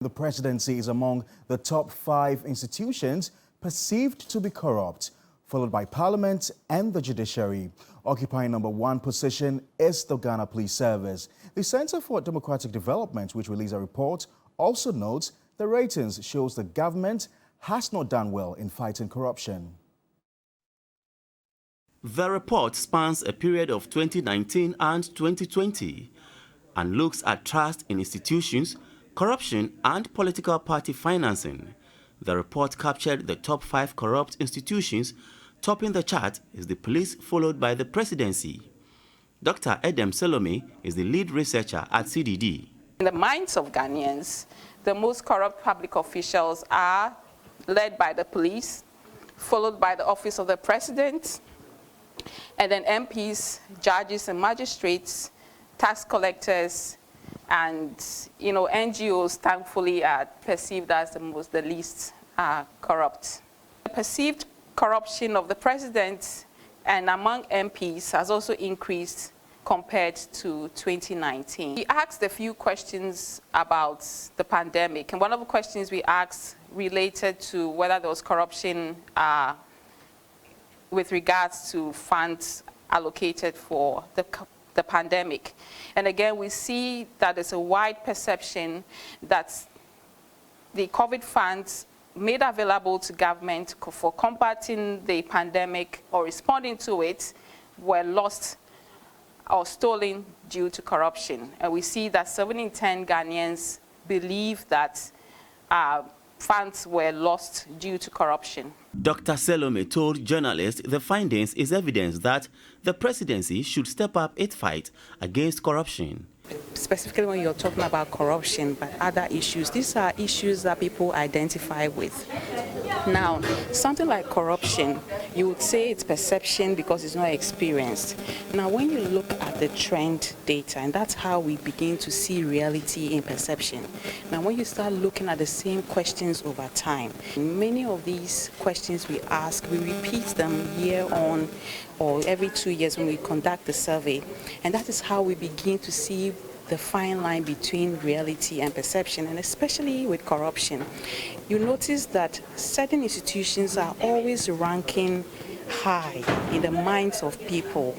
The presidency is among the top 5 institutions perceived to be corrupt, followed by Parliament and the Judiciary. Occupying number 1 position is the Ghana Police Service. The Center for Democratic Development, which released a report, also notes the ratings shows the government has not done well in fighting corruption. The report spans a period of 2019 and 2020 and looks at trust in institutions, corruption and political party financing. The report captured the top 5 corrupt institutions. Topping the chart is the police, followed by the presidency. Dr. Edem Salome is the lead researcher at CDD. In the minds of Ghanaians, the most corrupt public officials are led by the police, followed by the office of the president, and then MPs, judges and magistrates, tax collectors, and NGOs thankfully are perceived as the least corrupt. The perceived corruption of the president and among MPs has also increased compared to 2019. We asked a few questions about the pandemic, and one of the questions we asked related to whether there was corruption with regards to funds allocated for the pandemic. And again, we see that there's a wide perception that the COVID funds made available to government for combating the pandemic or responding to it were lost or stolen due to corruption. And we see that 7 in 10 Ghanaians believe that funds were lost due to corruption. Dr. Salome told journalists the findings is evidence that the presidency should step up its fight against corruption. Specifically when you're talking about corruption, but other issues, these are issues that people identify with. Now, something like corruption, you would say it's perception because it's not experienced. Now, when you look at the trend data, and that's how we begin to see reality in perception. Now, when you start looking at the same questions over time, many of these questions we ask, we repeat them year on or every 2 years when we conduct the survey, and that is how we begin to see the fine line between reality and perception, and especially with corruption. You notice that certain institutions are always ranking high in the minds of people.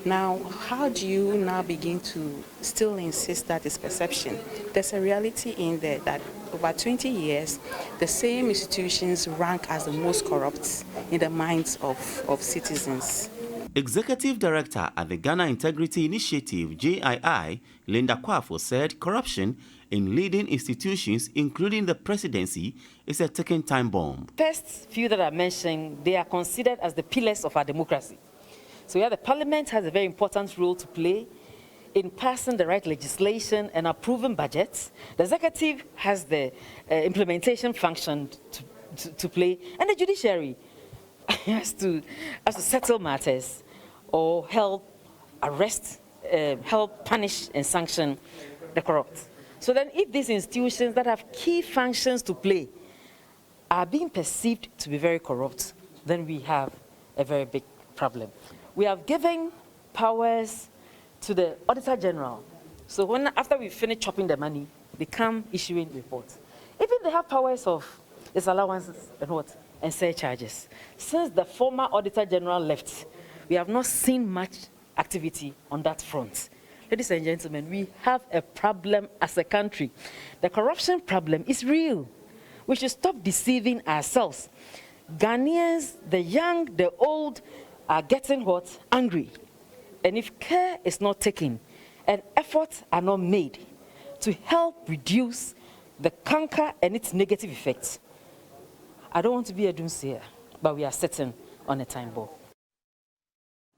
Now, how do you now begin to still insist that it's perception? There's a reality in there that over 20 years, the same institutions rank as the most corrupt in the minds of citizens. Executive Director at the Ghana Integrity Initiative, JII, Linda Kwafo, said corruption in leading institutions, including the presidency, is a ticking time bomb. First few that I mentioned, they are considered as the pillars of our democracy. So yeah, the parliament has a very important role to play in passing the right legislation and approving budgets. The executive has the implementation function to play, and the judiciary has to settle matters or help arrest, help punish and sanction the corrupt. So then if these institutions that have key functions to play are being perceived to be very corrupt, then we have a very big problem. We have given powers to the Auditor General. So after we finish chopping the money, they come issuing reports. Even they have powers of disallowances and surcharges. Since the former Auditor General left, we have not seen much activity on that front. Ladies and gentlemen, we have a problem as a country. The corruption problem is real. We should stop deceiving ourselves. Ghanaians, the young, the old, are getting angry. And if care is not taken and efforts are not made to help reduce the canker and its negative effects, I don't want to be a doomsayer, but we are sitting on a time bomb.